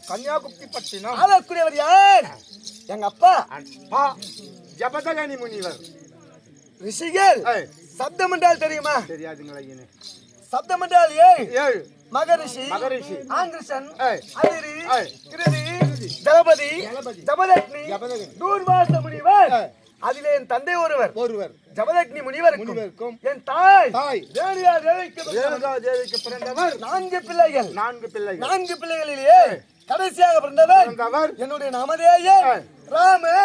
கன்னியாகுப்தி பட்டினம். ஆளக்கூடியவர் யார்? எங்க அப்பா ஜபதகனி முனிவர். ரிஷிகள் சப்தம் என்றால் தெரியுமா? தெரியாதுங்களா? சப்தம் என்றால் ஏழு. மகரிஷி, மகரிஷி, ஆங்கிருஷன், அதிரி, கிருதி, ஜலபதி, ஜபதக்னி, தூர்வாச முனிவர். அதிலே என் தந்தை ஒருவர் ஜபதக்னி முனிவருக்கும் என் தாய் ரேணுகா தேவிக்கு பிறந்தவர் 4 பிள்ளைகள். 4 பிள்ளைகளிலே கடைசியாக பிறந்தவர் என்னுடைய நாமதேய ராமன்.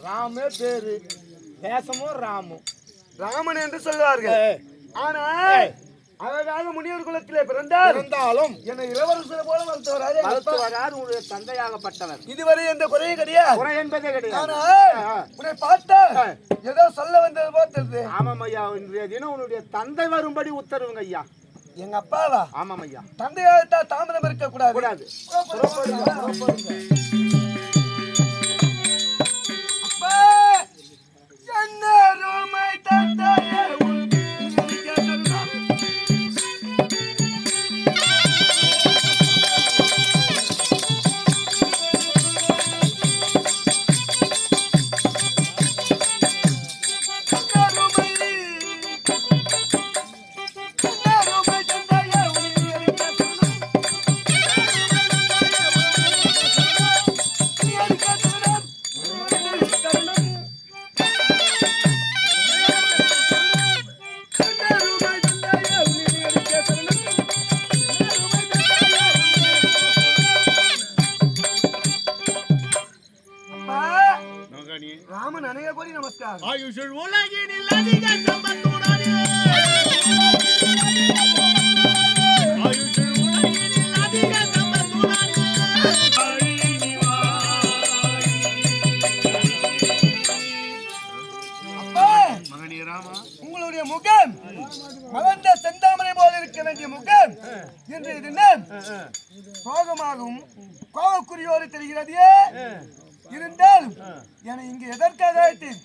ராமே பேரு, தேசமோ ராமு, ராமன் என்று சொல்வார்கள். ஆனால் அழகாக முனிவர் குலத்திலே பிறந்தாலும் என்னை இளவரசர் போல வளர்த்தவரார் உங்களுடைய தந்தையாகப்பட்டவர். இதுவரை எந்த குறையும் கிடையாது. குறை என்பதே கிடையாது. ஆனால் உன்னை பார்த்தா ஏதோ சொல்ல வந்தது போல தெரியுது. ஆமாம் ஐயா, இன்றைய தினம் உன்னுடைய தந்தை வரும்படி உத்தரவுங்க ஐயா. எங்க அப்பாவா? ஆமாம் ஐயா. தந்தையாக தாமதம் இருக்க கூடாது. ஆமன் அநேக கோடி நமஸ்காரம். ஆயுஷுள் உலகினில் அதிக சம்பத்துடனே ஆயுஷுள் உலகினில் அதிக சம்பத்துடனே அப்பா மகனே ராமா, உங்களுடைய முகம் மலர்ந்த செந்தாமரை போல இருக்க வேண்டிய முகம் இன்றைய தினம் சோகமாகவும் கோபக்குறியோடு தெரிகிறதே. இருந்தாலும் என இங்கு எதற்காக அழைத்தேன்?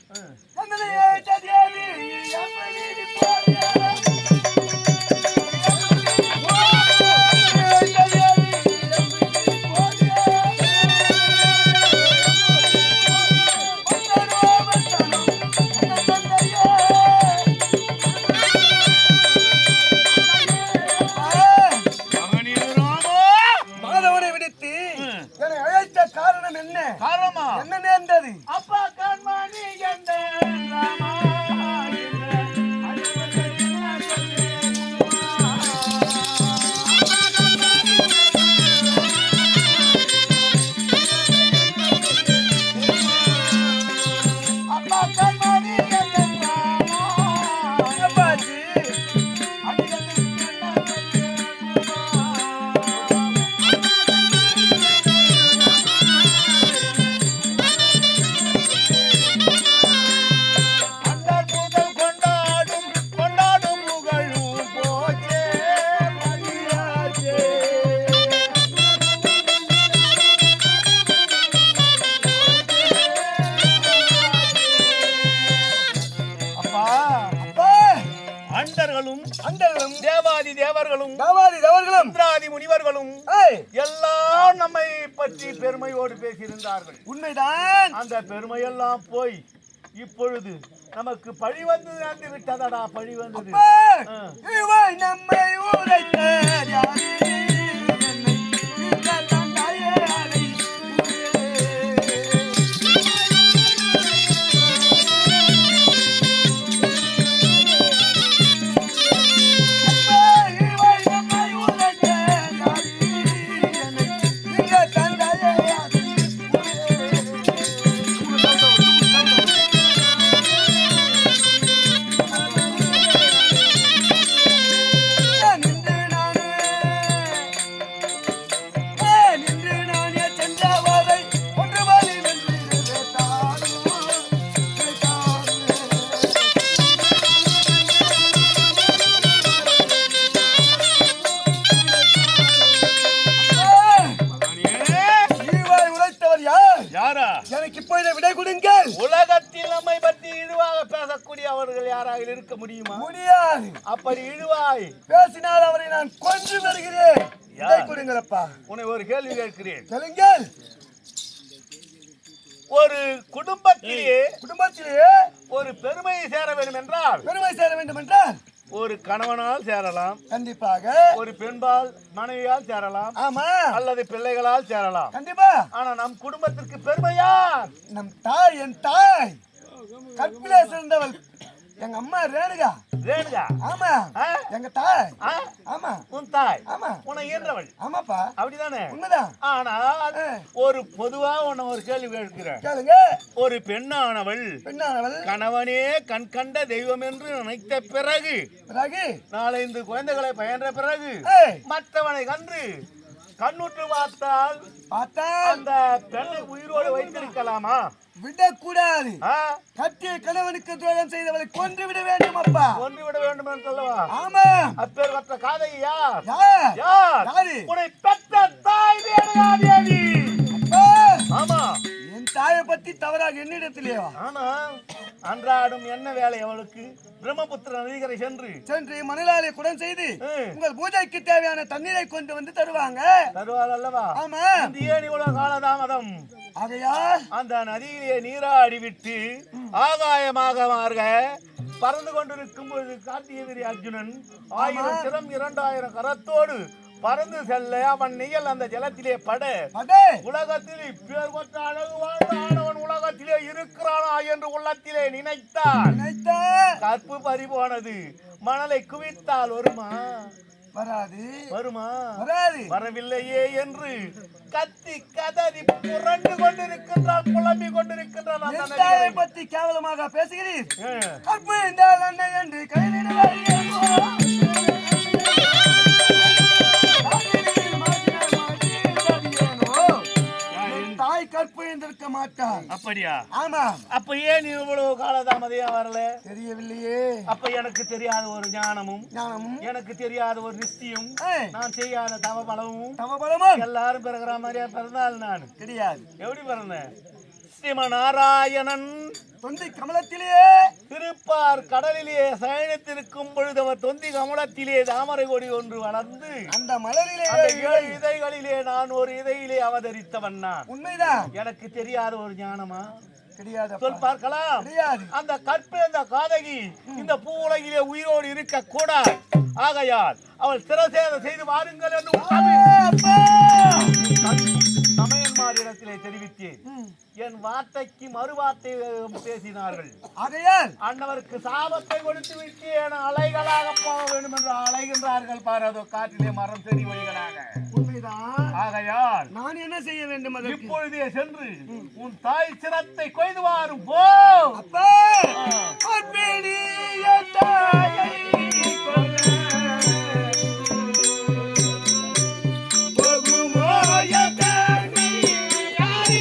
மாதவனை விடுத்து என்னை அழைத்த காரணம் என்ன? காரணமா என்ன நேர்ந்தது? அப்பா கண்மணி என்ற ராமா அண்டர்களும் தேவாதி தேவர்களும் இந்திராதி முனிவர்களும் எல்லாம் நம்மை பற்றி பெருமையோடு பேசியிருந்தார்கள். உண்மைதான். அந்த பெருமையெல்லாம் போய் இப்பொழுது நமக்கு பழி வந்து நடந்து விட்டதடா. பழி வந்தது. நம்மை உரைத்த உலகத்தில் நம்மை பற்றி இழிவாக பேசக்கூடிய அவர்கள் யாராக இருக்க முடியுமா? முடியாது. அப்படி இழிவாய் பேசினால் அவரை நான் கொன்று வருகிறேன். கொடுங்களப்பா. உன்னை ஒரு கேள்வி கேட்கிறேன். கேளுங்கள். ஒரு குடும்பத்திலே ஒரு பெருமையை சேர வேண்டும் என்றால் ஒரு கணவனால் சேரலாம், கண்டிப்பாக. ஒரு பெண்பால் மனைவியால் சேரலாம், ஆமா, அல்லது பிள்ளைகளால் சேரலாம், கண்டிப்பா. ஆனா நம் குடும்பத்திற்கு பெருமையா நம் தாய், என் தாய் கற்பிலே சிறந்தவள் எங்க அம்மா ரேணுகா. ஆமா, எங்க தாய். ஆமா, உன் தாய். ஆமா, உன்னை ஈன்றவள். ஆமாப்பா, அப்படிதானே? உண்மைதான். ஆனா ஒரு பொதுவா உன்னை ஒரு கேள்வி கேட்கிறேன். கேளுங்க. ஒரு பெண்ணானவள் கணவனே கண் கண்ட தெய்வம் என்று நினைத்த பிறகு நாலந்து குழந்தைகளை பயின்ற பிறகு மற்றவனை கன்று கண்ணுற்று பார்த்தால் அந்த பெண்ணை உயிரோடு வைத்திருக்கலாமா? விடக்கூடாது. கட்டிய கணவனுக்கு துரோகம் செய்தவளை கொன்று விட வேண்டும். அப்பா, கொன்று விட வேண்டும் என்று சொல்லவா? ஆமா. அப்பேற்பட்ட காதை யார்? உன்னை பெற்ற தாய் ரேணுகா தேவி. ஆமா, என் தாயை பத்தி தவறாக என்னிடத்திலேவா? ஆனா அன்றாடும் என்ன வேலை அவளுக்கு? பிரம்மபுத்திர நதிகரை சென்று மணலாலை குடம் செய்து உங்கள் பூஜைக்கு தேவையான தண்ணீரை கொண்டு வந்து தருவாங்க அல்லவா? ஆமா. ஏன் இவ்வளவு காலதாமதம்? ஆகையால் அந்த நதியிலே நீராடி விட்டு ஆகாயமாக பறந்து கொண்டிருக்கும் பொழுது காட்டியதிரி அர்ஜுனன் 1000 சிரம் 2000 கரத்தோடு பறந்து செல்ல அவன் நியல் அந்த ஜலத்திலே பட உலகத்தில் இப்பேர் கொற்ற அழகு வாழ்ந்த ஆனவன் உலகத்திலே இருக்கிறானா என்று உள்ளத்திலே நினைத்தான். கற்பு பறிபோனது. மணலை குவித்தால் வருமா? வரவில்லையே என்று கத்தி கதறி புரண்டு கொண்டிருக்கின்றாள் புலம்பிக் கொண்டிருக்கின்றான் அந்த என் தாயை நதிகளை. பத்தி கேவலமாக பேசுகிறீர். ஆ. கற்பு என்றால் அன்னை என்று கையிலிடுவாய். தாய் கற்பு என்றிருக்க மாட்டான். அப்படியா? ஆமா. அப்ப ஏன் இவ்வளவு காலதாமதையா வரல? தெரியவில்லையே. அப்ப எனக்கு தெரியாத ஒரு ஞானமும் ஞானமும் எனக்கு தெரியாத ஒரு நிஷ்டியும் நான் செய்யாத தவபலமும் தவபலமும் எல்லாரும் பிறகுற மாதிரியா பிறந்தாள் நான் கிடையாது. எப்படி பிறந்தேன்? ஸ்ரீமநாராயணன் தொந்தி கமலத்திலேயே திருப்பார் கடலிலே சயனித்திருக்கும் பொழுது அவர் தொந்தி கமலத்திலே தாமரை கொடி ஒன்று வளர்ந்து அந்த மலரிலே அந்த 7 இதழ்களிலே நான் ஒரு இதையிலே அவதரித்தவன் நான். உண்மைதான். எனக்கு தெரியாத ஒரு ஞானமா? கிடையாது. சொல் பார்க்கலாம். கிடையாது. அந்த கற்பு அந்த காதகி இந்த பூ உலகிலே உயிரோடு இருக்க கூடாது. ஆகையால் அவள் சிரசேதம் செய்து வாருங்கள் என்று சமயன்மாரிடத்திலே தெரிவித்தேன். என் வார்த்தைக்கு மறுவார்த்தை பேசினார்கள். ஆகையால் அன்னவருக்கு சாபத்தை கொடுத்து விட்டு என அலைகளாக போக வேண்டும் என்று அலைகின்றார்கள் பாரு. அதோ காற்றிலே மரம் செடி வழிகளாக. உண்மைதான். ஆகையால் நான் என்ன செய்ய வேண்டும்? இப்பொழுதே சென்று உன் தாய் சிரத்தை கொய்து வாரும் போ. அப்பா அன்பேடி என் தாயை கொல்ல போகுமோ என் தாயை யாரே?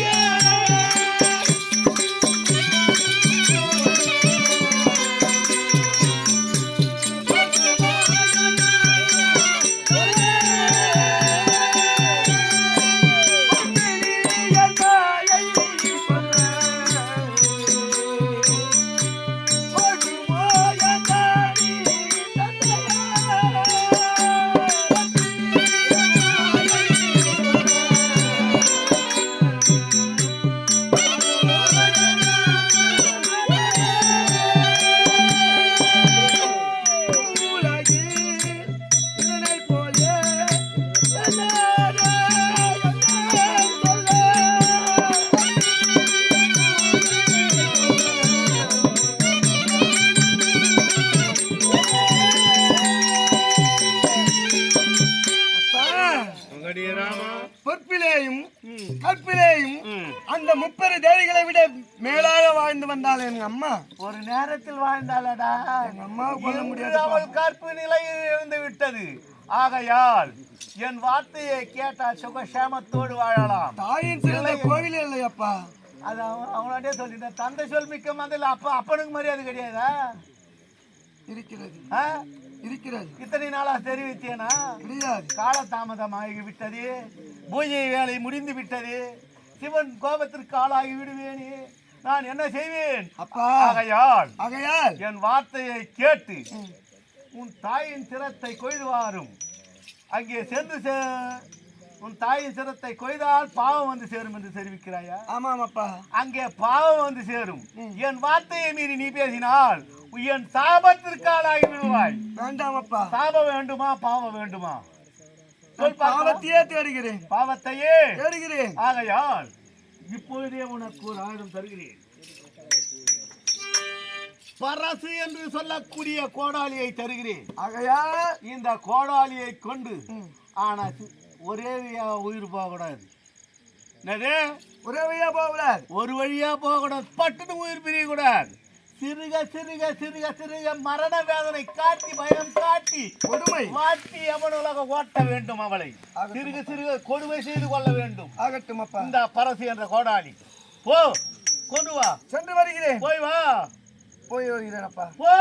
பொற்பிலேயும் கற்பிலேயும் அந்த 30 தேவிகளை விட மேலாக வாழ்ந்து வந்தாள் எங்க அம்மா. ஒரு நேரத்தில் வாழ்ந்தாளடா. எங்க அம்மாவை கொல்ல முடியாது. அவள் கற்பு நிலையில் இருந்து விட்டது. ஆகையால் என் வார்த்தையை கேட்டால் சுகசேமத்தோடு வாழலாம். தாயின் சிறந்த கோவில் இல்லையப்பா. அது அவனோடய சொல்லிட்டேன். தந்தை சொல் மிக்க மதில் அப்பனுக்கு மரியாதை கிடையாதா? இருக்கிறது. இருக்கிறது. இத்தனை நாளா தெரிவித்தேனா? கிடையாது. காலதாமதமாகி விட்டது. பூஜை வேலை முடிந்து விட்டது. சிவன் கோபத்திற்கு ஆளாகி விடுவேனே. நான் என்ன செய்வேன்? அப்பா ஆகையால் என் வார்த்தையை கேட்டு உன் தாயின் சிரத்தை கொய்து வாரும். அங்கே சென்று உன் தாயின் சிரத்தை கொய்தால் பாவம் வந்து சேரும் என்று தெரிவிக்கிறாயா? ஆமாம் அப்பா. அங்கே பாவம் வந்து சேரும். என் வார்த்தையை மீறி நீ பேசினால் என் சாபத்திற்கு ஆளாகி விடுவாய். வேண்டாம் அப்பா. சாபம் வேண்டுமா பாவம் வேண்டுமா? பாவத்தையே தேடுகிறேன். பாவத்தையே தேடுகிறேன். ஆகையால் இப்பொழுதே உனக்கு ஒரு ஆயுதம் தருகிறேன். பரசு என்று சொல்லக்கூடிய கோடாலியை தருகிறேன். ஆகையால் இந்த கோடாலியை கொண்டு ஆனா ஒரே உயிர் போகக்கூடாது. என்னது? ஒரே வழியா போகக்கூடாது. ஒரு வழியா போகக்கூடாது. பட்டுன்னு உயிர் பிரியக்கூடாது. சிறுக சிறுக சிறுக சிறுக மரண வேதனை காட்டி பயம் காட்டி கொடுமை மாட்டி அவன் உலக ஓட்ட வேண்டும். அவளை சிறுக சிறுக கொடுமை செய்து கொள்ள வேண்டும். ஆகட்டும் அப்பா. இந்த பரசு என்ற கோடாலி போ கொண்டு வா. சென்று வருகிறேன். போய் வா. போய் வருகிறேன் அப்பா. போ.